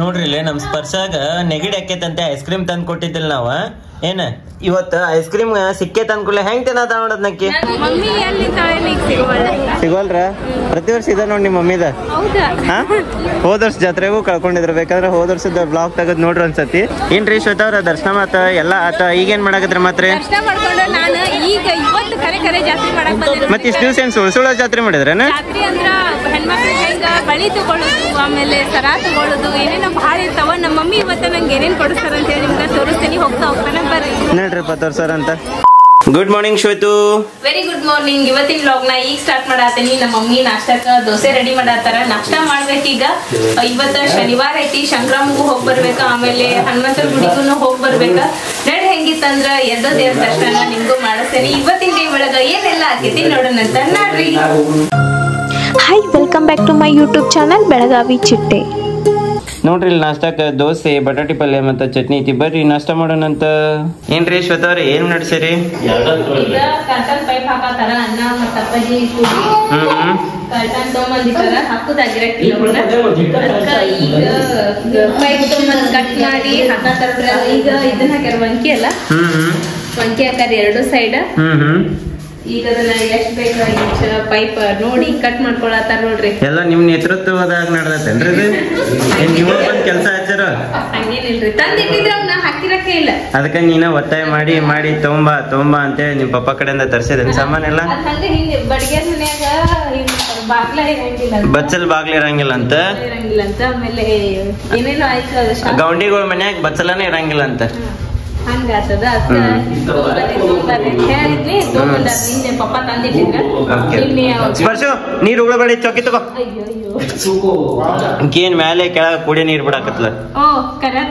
ನೋಡ್ರಿ ನಮ್ ಸ್ಪರ್ಶಾಗ ನೆಗಡಿ ಆಕೇತಂತೆ ಐಸ್ ಕ್ರೀಮ್ ತಂದ್ ಕೊಟ್ಟಿದ್ದಿಲ್ಲ ನಾವ ಏನ ಇವತ್ತು ಐಸ್ ಕ್ರೀಮ್ ಸಿಕ್ಕೇ ತಂದ್ಕೊಡ್ಲೆ ಹೆಂಗ್ ತಿನ್ನತ ನೋಡದ್ ನಕ್ಕಿ ಸಿಗೋಲ್ರ ಪ್ರತಿ ವರ್ಷ ಇದೆ ನೋಡಿ ನಿಮ್ಮ ಮಮ್ಮಿದ ಹೋದ ವರ್ಷ ಜಾತ್ರೆಗೂ ಕಳ್ಕೊಂಡಿದ್ರ ಬೇಕಾದ್ರೆ ಹೋದ ವರ್ಷದ ಬ್ಲಾಗ್ ತೆಗದ್ ನೋಡ್ರಿ ಒಂದ್ಸತಿ ಏನ್ರಿ ಶ್ವೇತಾ ಅವ್ರ ದರ್ಶನ ಮಾತ ಎಲ್ಲ ಆತ ಈಗೇನ್ ಮಾಡಕತ್ರ ಮಾತ್ರ ಮತ್ತೆ ಇಷ್ಟು ದಿವಸ ಏನ್ ಸುಳ್ಳ ಜಾತ್ರೆ ಮಾಡಿದ್ರೇನ ಬಳಿ ತಗೊಳ್ಳೋದು ಆಮೇಲೆ ಸರ ತಗೊಳ್ಳೋದು ಏನೇನೋ ಭಾಳ ಇರ್ತಾವ. ನಮ್ಮ ಮಮ್ಮಿ ಇವತ್ತ ನಂಗೆ ಏನೇನ್ ಕೊಡಿಸ್ತಾರ ಅಂತ ಹೇಳಿ ನಿಮ್ಗೆ ತೋರಿಸ್ತೀನಿ. ಹೋಗ್ತಾ ಹೋಗ್ತಾನೆ ಬರ್ರಿ ನೋಡ್ರಿ ತೋರ್ಸಾರ ಅಂತ. Good morning Shwetu. Very good morning. ಇವತ್ತಿನ ವ್ಲಾಗ್ ನ ಈಗ ಸ್ಟಾರ್ಟ್ ಮಾಡಾತೀನಿ. ನಮ್ಮ ಮಮ್ಮಿ ನಾಷ್ಟಕ್ಕ ದೋಸೆ ರೆಡಿ ಮಾಡಾತಾರ. ನಾಷ್ಟ ಮಾಡ್ಬೇಕೀಗ. ಇವತ್ತ ಶನಿವಾರ ಐತಿ, ಸಂಕ್ರಾಮಗೂ ಹೋಗಿ ಬರ್ಬೇಕ, ಆಮೇಲೆ ಹನುಮಂತರ ಗುಡಿಗೂ ಹೋಗಿ ಬರ್ಬೇಕ. ನಡ್ ಹೆಂಗಿತ್ತಂದ್ರ ಎರಡೋ ದೇವ್ರ ದರ್ಶನ ನಿಮ್ಗೂ ಮಾಡಿಸ್ತೇನೆ. ಇವತ್ತಿನ ಡೇ ಒಳಗ ಏನೆಲ್ಲ ಆಕೈತಿ ನೋಡೋಣ ಅಂತ ನೋಡ್ರಿ. Hi, welcome back to my YouTube channel Belagavi Chitte. ನೋಡ್ರಿ ಇಲ್ಲಿ ನಾಷ್ಟಕ್ಕ ದೋಸೆ, ಬಟಾಟಿ ಪಲ್ಯ ಮತ್ತ ಚಟ್ನಿ ಐತಿ. ಬರ್ರಿ ನಾಷ್ಟ ಮಾಡೋಣ ಅಂತ. ಏನ್ರಿ ಶ್ವೇತಾ ಅವ್ರಿ ಏನ್ ನಡ್ಸಿರಿ? ಕರ್ಟನ್ ಪೈಪ್ ಹಾಕತಾರ. ಅನ್ನ ಮತ್ತ ಅಪ್ಪಾಜಿ ಕೂಡಿ ಕರ್ಟನ್ ತೊಗೊಂಬಂದಿರ್ತಾರ, ಹಾಕುದಾಗಿರಕ್ಕಿಲ್ಲ. ಈಗ ಪೈಪ್ ತೊಗೊಂಬಂದ್ ಕಟ್ ಮಾಡಿ ಹಾಕತಾರ. ಈಗ ಇದನ್ನ ಹಾಕ್ಯಾರ ವಂಕಿ ಅಲ್ಲ, ವಂಕಿ ಹಾಕಾರ ಎರಡು ಸೈಡ್. ಈಗ ಅದನ್ನ ಎಷ್ಟ್ ಬೇಕ ಇಷ್ಟ ಪೈಪ್ ನೋಡಿ ಕಟ್ ಮಾಡ್ಕೊಳತ್ತಾರ ನೋಡ್ರಿ. ಎಲ್ಲ ನಿಮ್ ನೇತೃತ್ವದಾಗ ನಡ್ದತ್ತೇನ್ರಿ ನೀವು ಬಂದ್ ಕೆಲ್ಸ ಹಚ್ಚಾರ? ಹಂಗೇನಿಲ್ರಿ, ತಂದಿಟ್ಟಿದ್ರ ಅವ್ನ ಹಾಕಿರಕ್ಕೆ ಇಲ್ಲ. ಅದಕ್ಕ ನೀನ ಒತ್ತಾಯ ಮಾಡಿ ಮಾಡಿ ತೊಂಬಾ ಅಂತೇಳಿ ನಿಮ್ ಪಪ್ಪ ಕಡೆಯಿಂದ ತರ್ಸಿದೇನ್ ಸಾಮಾನ್ ಎಲ್ಲ? ಹಂಗ ಹಿಂಗ ಬಡ್ಗೆ ಮನ್ಯಾಗ ಬಾಗ್ಲ ಇರಂಗಿಲ್ಲ, ಬಚ್ಚಲ್ ಬಾಗ್ಲ ಇರಂಗಿಲ್ಲ ಅಂತ. ಆಮೇಲೆ ಏನೇನೋ ಆಯ್ತು, ಗೌಂಡಿಗಳ ಮನ್ಯಾಗ ಬಚ್ಚಲನೇ ಇರಂಗಿಲ್ಲ ಅಂತ. ಹಂಗಾತದ ಹೇಳಿದ್ನಿ. ನಿನ್ನೆ ಪಪ್ಪ ತಂದಿಟ್ಟಿದ್ರ. ಸ್ಪರ್ಶು ನೀರ್ ಉಗಳಬೇಡಿ, ಚೌಕಿ ತಗೋ. ಏನ್ ಮ್ಯಾಲೆ ಕೆಳಗ ಕುಡಿಯ ನೀರ್ ಬಿಡಾಕತ್ಲ. ಓ ಕರೆ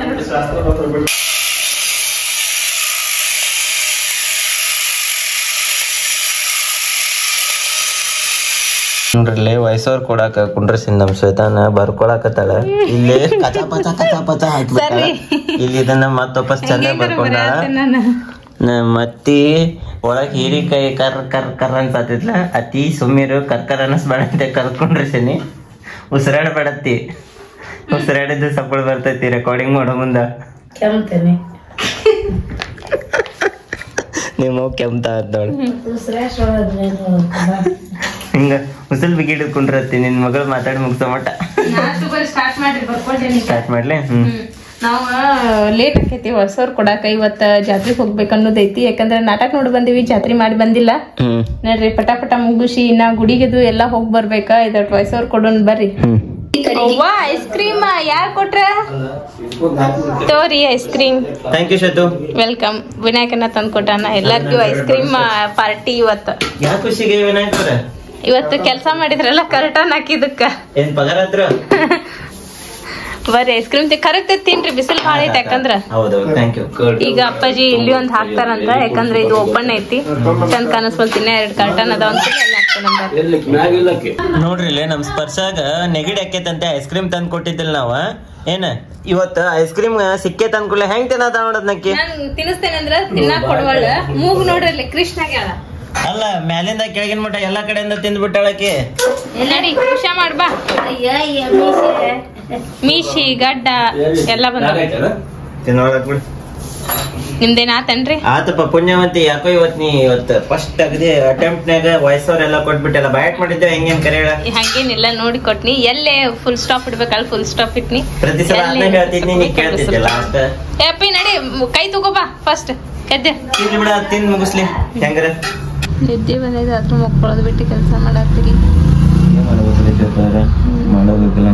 ನೋಡ್ರಿ ವಯಸ್ಸವ್ರ ಕೊಡಾಕ ಕುಂಡ್ರಸಿಂದ ನಮ್ ಶ್ವೇತಾನ ಬರ್ಕೊಳಕತ್ತಾಳ. ಇಲ್ಲಿ ಕಚಾ ಪಚ ಹಾಕ್ಬಿಟ್ಟಾಳ. ಇಲ್ಲಿ ಇದನ್ನ ಮತ್ತ ವಾಪಸ್ ಚೆನ್ನಾಗಿ ಬರ್ಕೊಂಡಾಳ. ಮತ್ತಿ ಒಳಗ್ ಹೀರಿಕಾಯಿ ಕರ್ ಅನ್ಸತ್ತಿದ್ಲ. ಅತಿ ಸುಮ್ಮಿರು ಕರ್ಕರ್ ಅನ್ನಸ್ಬೇಡ ಅಂತ ಕರ್ಕೊಂಡ್ರಸಿನಿ. ಉಸಿರಾಡಬೇಡತ್ತಿ, ಉಸಿರಾಡಿದ್ದು ಸಪ್ಪಳ ಬರ್ತೈತಿ ರೆಕಾರ್ಡಿಂಗ್ ಮಾಡೋ ಮುಂದ. ಕೆಮ್ತೇನೆ ನಿಮ್ಮ ಕೆಮ್ತ ಆದವಳು ಹಿಂಗ ಉಸಲ್ ಬಿಗಿಡ್ ಕುಂಡ್ರತ್ತಿ. ನಿನ್ ಮಗಳು ಮಾತಾಡಿ ಮುಗಿಸೋ ಮಟ್ಟ ಸ್ಟಾರ್ಟ್ ಮಾಡ್ಲಿ. ನಾವ್ ಲೇಟ್ ಆಕೈತಿ ಹೊಸವ್ರು ಕೊಡಾಕ. ಇವತ್ತ ಜಾತ್ರೆಗೆ ಹೋಗ್ಬೇಕು ಅನ್ನೋದೈತಿ. ಯಾಕಂದ್ರೆ ನಾಟಕ ನೋಡಿ ಬಂದಿವಿ, ಜಾತ್ರೆ ಮಾಡಿ ಬಂದಿಲ್ಲ. ನೋಡ್ರಿ ಪಟ ಮುಗಿಸಿ ಇನ್ನ ಗುಡಿಗೆದು ಎಲ್ಲಾ ಹೋಗಿ ಬರ್ಬೇಕ. ಇದಟ್ ವಯಸ್ಸವ್ರು ಕೊಡೋಣ ಬರ್ರಿ. ಐಸ್ ಕ್ರೀಮ್ ಯಾರ್ ಕೊಟ್ರ? ತೋರಿ ice cream. Thank you Shwetu. Welcome. ವಿನಾಯಕನ ತಂದ್ ಕೊಟ್ಟಾನ ಎಲ್ಲಾರ್ಗೂ ಐಸ್ ಕ್ರೀಮ್ ಪಾರ್ಟಿ ಇವತ್ತ. ಯಾವ ಖುಷಿಗೆ ವಿನಾಯಕ ಇವತ್ತು ಕೆಲಸ ಮಾಡಿದ್ರಲ್ಲ ಕರ್ಟನ್ ಹಾಕಿದಕ್ಕ ಏನ್ ಪಗಾರ ಹತ್ರ ಬರ್ರಿ ಐಸ್ ಕ್ರೀಮ್ ಕರೆಕ್ಟ್ ತಿನ್ರಿ. ಬಿಸಿಲು ಭಾಳ ಐತಿ. ಯಾಕಂದ್ರ ಈಗ ಅಪ್ಪಾಜಿ ಇಲ್ಲಿ ಒಂದ್ ಹಾಕ್ತಾರಂತ. ಯಾಕಂದ್ರೆ ಇದು ಓಪನ್ ಐತಿ, ಚಂದ ಕಾಣಿಸ್ಕೊಳ್ತೀನಿ. 2 ಕರ್ಟನ್ ಅದಾವ ಅಂತ ನೋಡ್ರಿ ನಮ್ ಸ್ಪರ್ಶಾಗ ನೆಗಡಿ ಆಕೇತಂತೆ ಐಸ್ ಕ್ರೀಮ್ ತಂದ್ ಕೊಟ್ಟಿದ್ದಿಲ್ಲ ನಾವ ಏನ ಇವತ್ತು ಐಸ್ ಕ್ರೀಮ್ ಸಿಕ್ಕೇ ತಂದ್ಕೊಡ್ಲೆ ಹೆಂಗ್ ತಿನ್ನತ ನೋಡದ್ ನಕ್ಕಿ. ತಿನ್ನಿಸ್ತೇನೆ ಅಂದ್ರ ತಿನ್ನಾಕ ಕೊಡವಳ. ಮೂಗ್ ನೋಡ್ರಿ ಕೃಷ್ಣಾಗ ಅಲ್ಲ ಮ್ಯಾಲಿಂದ ಕೆಳಗಿನ ಮಟ್ಟ ಎಲ್ಲಾ ಕಡೆಯಿಂದ ತಿಂದ್ಬಿಟ್ಟಾಳಕಿ. ಎಲ್ಲಾಡಿ ಖುಷ ಮಾಡ್ಬಾ. ಮೀಶಿ ಗಡ್ಡ ಎಲ್ಲ ಬಂದ. ನಿಮ್ದೇನ್ ಆತನ್ರಿ? ಆತಪ್ಪ ಪುಣ್ಯವಂತಿ. ಯಾಕೋ ಇವತ್ತು ಫಸ್ಟ್ ಅಗದಿ ಅಟೆಂಪ್ಟ್ ನಾಗ ವಯಸ್ಸವ್ರೆಲ್ಲ ಕೊಟ್ಬಿಟ್ಟಲ್ಲ. ಬಯಾಟ್ ಮಾಡಿದ್ದೆ ಹೆಂಗೇನ್ ಕರೆ ಹೇಳ? ಹಂಗೇನಿಲ್ಲ, ನೋಡಿ ಕೊಟ್ನಿ. ಎಲ್ಲೇ ಫುಲ್ ಸ್ಟಾಪ್ ಇಡ್ಬೇಕಲ್ಲ ಫುಲ್ ಸ್ಟಾಪ್ ಇಟ್ನಿ. ಪ್ರತಿ ಸಲ ಹೇಳ್ತಿದ್ನಿ, ನೀ ಕೇಳ್ತಿದ್ದಿಲ್ಲ. ಏಪಿ ನಡಿ ಕೈ ತಗೋಬಾ ಫಸ್ಟ್. ಎದ್ದೆ ಬಿಡ, ತಿಂದ್ ಮುಗಿಸ್ಲಿ ಹೆಂಗ್ರ. ನಿದ್ದೆ ಬಂದೈತೆ, ಅದ್ರ ಮಕ್ಕಳದ್ ಬಿಟ್ಟು ಕೆಲಸ ಮಾಡತ್ತೀರಿ. ಮಾಡೋದಿಲ್ಲ.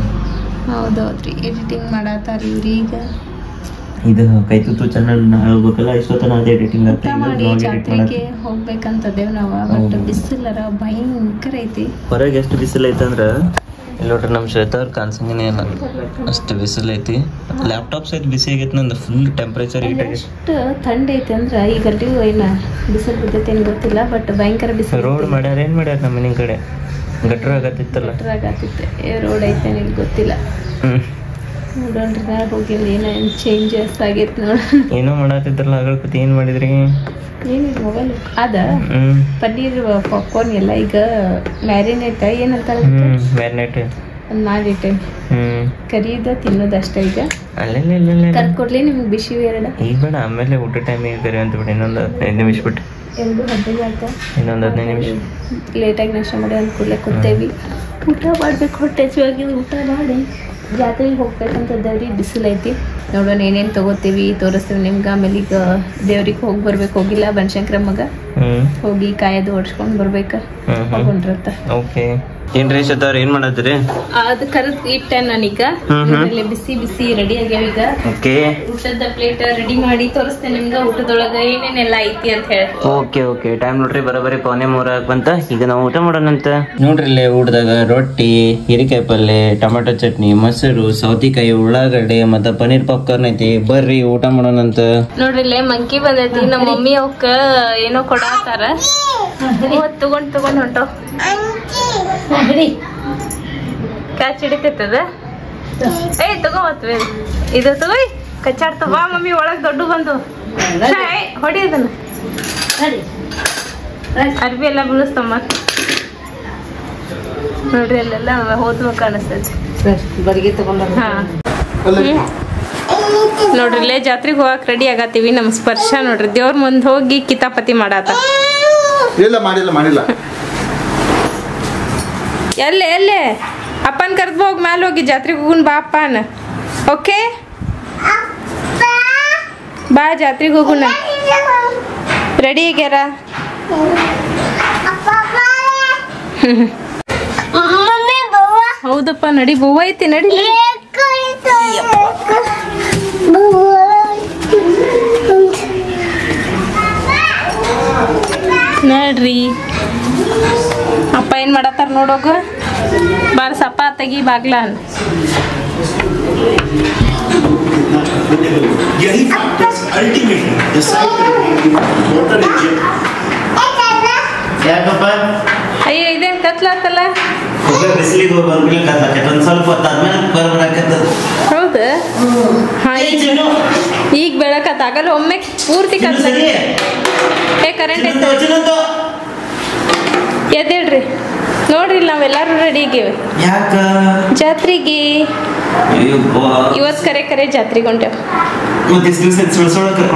ಹೌದೌದ್ರಿ, ಎಡಿಟಿಂಗ್ ಮಾಡತ್ತಾರ ಇವ್ರೀಗ. ಇದು ಕೈ ತುತ್ತು ಚೆನ್ನಾಗಿ ಹೇಳ್ಬೇಕಲ್ಲ. ಇಷ್ಟೊತ್ತನ ಅದೇ ಎಡಿಟಿಂಗ್ ಮಾಡಿ ಜಾತ್ರೆಗೆ ಹೋಗ್ಬೇಕಂತದೇವ್ ನಾವ. ಬಟ್ ಬಿಸಿಲರ ಭಯಂಕರ ಐತಿ. ಹೊರಗೆ ಎಷ್ಟು ಬಿಸಿಲು ಐತಂದ್ರ ಇಲ್ಲಿ ನೋಡ್ರಿ ನಮ್ ಶ್ವೇತಾ ಅವ್ರ ಕಾನ್ಸಂಗನೇ ಇಲ್ಲ, ಅಷ್ಟು ಬಿಸಿಲು ಐತಿ. ಲ್ಯಾಪ್ಟಾಪ್ ಸಹಿತ ಬಿಸಿ ಆಗೈತಿ ನಂದು. ಫುಲ್ ಟೆಂಪರೇಚರ್ ಎಷ್ಟು ಥಂಡ್ ಐತಿ ಅಂದ್ರ ಈಗ ಅಲ್ಲಿಗೂ ಏನ ಬಿಸಿಲು ಬಿದ್ದೈತಿ ಏನ್ ಗೊತ್ತಿಲ್ಲ. ಬಟ್ ಭಯಂಕರ ಬಿಸಿಲು. ರೋಡ್ ಮಾಡ್ಯಾರ ಏನ್ ಮಾಡ್ಯಾರ ನಮ್ಮ ಮನೆ ಕಡೆ ಗಟ್ರ ಆಗತ್ತಿತ್ತಲ್ಲ. ರೋಡ್ ಐತೆ ನಿಮ್ಗೆ ಗೊತ್ತಿಲ್ಲ. ನೋಡೋಣ್ರಿ ನಾ ಹೋಗಿಲ್ಲ ಏನೇನು ಚೇಂಜಸ್ ಆಗೈತೆ ನೋಡ. ಏನೋ ಮಾಡತ್ತಿದ್ರಲ್ಲ ಆಗಲ್ಕತಿ. ಏನ್ ಮಾಡಿದ್ರಿ? ಏನಿಲ್ಲ ಮೊಬೈಲ್ ಅದ ಪನ್ನೀರ್ ಪಾಪ್ಕಾರ್ನ್ ಎಲ್ಲ ಈಗ ಮ್ಯಾರಿನೇಟ್ ಏನಂತ ಮ್ಯಾರಿನೇಟ್ ಒಂದು ಮಾಡಿಟ್ಟೇನಿ ಕರಿಯೋದ ತಿನ್ನೋದು ಅಷ್ಟೇ ಈಗ ಕರ್ದು ಕೊಡ್ಲಿ ನಿಮ್ಗೆ ಬಿಸಿ ಎರಡು ಈಗ ಬೇಡ ಆಮೇಲೆ ಊಟ ಟೈಮಿಗೆ ಕರಿ ಅಂತ ಬಿಡಿ ಇನ್ನೊಂದು 15 ನಿಮಿಷ ಬಿಟ್ಟು 2:15 ಆಯ್ತಾ ಇನ್ನೊಂದು 15 ನಿಮಿಷ ಲೇಟಾಗಿ ನಾಷ್ಟ ಮಾಡಿ ಅನುಕೂಲ ಕೊಡ್ತೇವಿ ಊಟ ಮಾಡ್ಬೇಕು ಹೊಟ್ಟೆ ಹಸಿವಾಗಿ ಊಟ ಮಾಡಿ ಜಾತ್ರೆಗೆ ಹೋಗ್ಬೇಕಂತದ್ದವ್ರಿ ಬಿಸಿಲು ಐತಿ ನೋಡೋಣ ಏನೇನು ತಗೋತೀವಿ ತೋರಿಸ್ತೀವಿ ನಿಮ್ಗೆ ಆಮೇಲೆ ಈಗ ದೇವ್ರಿಗೆ ಹೋಗಿ ಬರ್ಬೇಕು ಹೋಗಿಲ್ಲ ಬನಶಂಕರಮ್ಮಗ ಹೋಗಿ ಕಾಯದು ಓಡಿಸ್ಕೊಂಡು ಬರ್ಬೇಕು ಹೋಗ್ಕೊಂಡ್ರತ್ತ ಓಕೆ ಏನ್ರಿ ಶ್ವೇತಾ ಅವ್ರ ಏನ್ ಮಾಡತ್ತೀರಿ ಅದು ಕರೆದ್ ಇಟ್ಟೆ ನಾನೀಗ ಬಿಸಿ ಬಿಸಿ ರೆಡಿ ಆಗ್ಯಾವ ಈಗ ಓಕೆ ಊಟದ ಪ್ಲೇಟ್ ರೆಡಿ ಮಾಡಿ ತೋರಿಸ್ತೇನೆ ನಿಮ್ಗೆ ಊಟದೊಳಗ ಏನೇನೆಲ್ಲ ಐತಿ ಅಂತ ಹೇಳಿ ಓಕೆ ಓಕೆ ಟೈಮ್ ನೋಡ್ರಿ ಬರೋಬ್ಬರಿ 2:45 ಬಂತ ಈಗ ನಾವು ಊಟ ಮಾಡೋಣಂತ ನೋಡ್ರಿ ಇಲ್ಲಿ ಊಟದಾಗ ರೊಟ್ಟಿ ಹೀರೆಕಾಯಿ ಪಲ್ಯ ಟೊಮೆಟೊ ಚಟ್ನಿ ಮೊಸರು ಸೌತಿಕಾಯಿ ಉಳ್ಳಾಗಡ್ಡೆ ಮತ್ತ ಪನ್ನೀರ್ ಪಾಪ್ಕಾರ್ನ್ ಐತಿ ಬರ್ರಿ ಊಟ ಮಾಡೋಣಂತ ನೋಡ್ರಿ ಇಲ್ಲೇ ಮಂಕಿ ಬಂದೈತಿ ನಮ್ಮ ಮಮ್ಮಿ ಅವಕ್ಕ ಏನೋ ಕೊಡಾತಾರ ತಗೊಂಡ್ ಹೊಂಟವ್ ಕ್ಯಾಚ್ ಹಿಡಿತೈತದ ಏಯ್ ತಗೋತ್ವಿ ಇದು ತಗೋ ಕಚ್ಚಾಡ್ತ ಬಾ ಮಮ್ಮಿ ಒಳಗ್ ದೊಡ್ಡ ಬಂದು ಹೊಡಿ ಅದನ್ನ ಅರ್ಬಿ ಎಲ್ಲ ಬೀಳಿಸ್ತಮ್ಮ ನೋಡ್ರಿ ಅಲ್ಲೆಲ್ಲ ಹೋದ್ಬೇಕು ಕಾಣಿಸ್ತೈತಿ ಹಾ ನೋಡ್ರಿ ಇಲ್ಲೇ ಜಾತ್ರೆಗೆ ಹೋಗಕ್ ರೆಡಿ ಆಗತ್ತೀವಿ ನಮ್ಮ ಸ್ಪರ್ಶ ನೋಡ್ರಿ ದೇವ್ರ ಮುಂದೆ ಹೋಗಿ ಕಿತಾಪತಿ ಮಾಡಾತ ಮಾಡಿಲ್ಲ ಎಲ್ಲೇ ಅಪ್ಪನ ಕರ್ದು ಹೋಗಿ ಮ್ಯಾಲೆ ಹೋಗಿ ಜಾತ್ರೆಗೆ ಹೋಗುನ್ ಬಾ ಅಪ್ಪನ ಓಕೆ ಬಾ ಜಾತ್ರೆಗೆ ಹೋಗುಣ ರೆಡಿ ಆಗ್ಯಾರ ಹೌದಪ್ಪ ನಡಿ ಬೂವ ಐತಿ ನಡಿ ನೋಡ್ರಿ ಅಪ್ಪ ಏನ್ ಮಾಡತ್ತಾರ ನೋಡೋಗ ಬಾರ ಸಪ್ಪ ತೆಗಿ ಬಾಗ್ಲ ಅಯ್ಯ ಇದೇನ್ ಕತ್ಲಾತಲ್ಲ ಹೌದ ಈಗ ಬೆಳಕತ್ತ ಆಗಲ್ಲ ಒಮ್ಮೆ ಪೂರ್ತಿ ಕತ್ಲ ಏ ಕರೆಂಟ್ ಎದ್ದೇಳ್ರಿ ನೋಡ್ರಿ ನಾವೆಲ್ಲಾರು ರೆಡಿ ಆಗೇವಿ ಜಾತ್ರೆಗೆ ಇವತ್ ಕರೆ ಜಾತ್ರೆಗೆ ಹೊಂಟೇವ್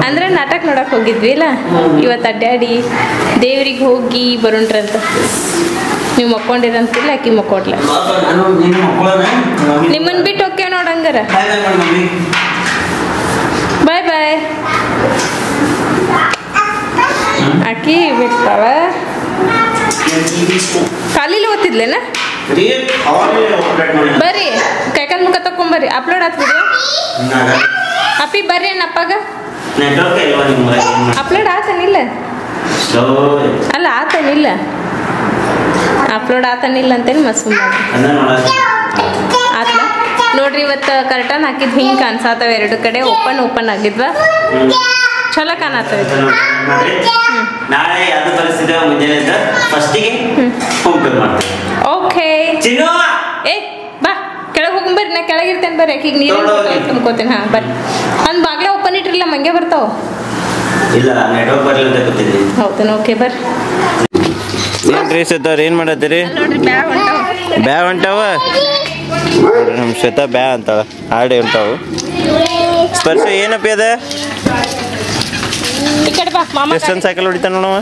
ಅಂದ್ರೆ ನಾಟಕ ನೋಡಕ್ ಹೋಗಿದ್ವಿ ಇಲ್ಲ ಇವತ್ತು ಅಡ್ಡಾಡಿ ದೇವ್ರಿಗೆ ಹೋಗಿ ಬರೋಣ್ರಂತ ನೀವು ಮಕ್ಕೊಂಡಿರಂತಿಲ್ಲ ಆಕಿ ಮಕ್ಕೊಡ್ಲ ನಿಮ್ಮನ್ ಬಿಟ್ಟು ಹೋಗ್ಯ ನೋಡಂಗಾರ ಬಾಯ್ ಬಾಯ್ ಆಕಿ ಬಿಡ್ತಾವ ಖಾಲಿಲಿ ಓದ್ತಿದ್ಲೇನ ಬರ್ರಿ ಕೈಕಾಲ್ ಮುಖ ತಕೊಂಬರ್ರಿ ಅಪ್ಲೋಡ್ ಆತ್ ವಿಡಿಯೋ ಅಪ್ಪಿ ಬರ್ರಿ ಅಣ್ಣಪ್ಪಾಗ ಅಪ್ಲೋಡ್ ಆತನಿಲ್ಲ ಅಲ್ಲ ಆತನಿಲ್ಲ ಅಪ್ಲೋಡ್ ಆತನಿಲ್ಲ ಅಂತೇಳಿ ಮಸ್ತ್ ಆತ ನೋಡ್ರಿ ಇವತ್ತು ಕರ್ಟನ್ ಹಾಕಿದ್ ಹಿಂಗ್ ಕಾಣಿಸಾತವ ಎರಡು ಕಡೆ ಓಪನ್ ಆಗಿದ್ವ ಚಲೋ ಕಾಣತ್ತವ ಓಕೆ ಏ ಬಾ ಕೆಳಗೆ ಹೋಗ್ಬರ್ರಿ ನಾ ಕೆಳಗಿರ್ತೇನೆ ಬರ್ರಿ ಈಗ ನೀರು ತುಂಬ್ಕೋತೀನಿ ಹಾ ಬರ್ರಿ ಅಂದ್ ಬಾಗ್ಲ ಓಪನ್ ಇಟ್ರಿಲ್ಲ ಮಂಗೆ ಬರ್ತಾವ ಹೌದಾ ಓಕೆ ಬರ್ರಿ ಏನ್ರಿ ಶ್ವೇತಾ ಏನ್ ಮಾಡತ್ತೀರಿ ಬ್ಯಾ ಹೊಂಟಾವ ನಮ್ ಶ್ವೇತಾ ಬ್ಯಾ ಅಂತಾಳ ಹಾಡಿ ಹೊಂಟಾವು ಸ್ಪರ್ಶ ಏನಪ್ಪಿ ಅದ ಎಷ್ಟೊಂದು ಸೈಕಲ್ ಹೊಡಿತ ನೋಡವ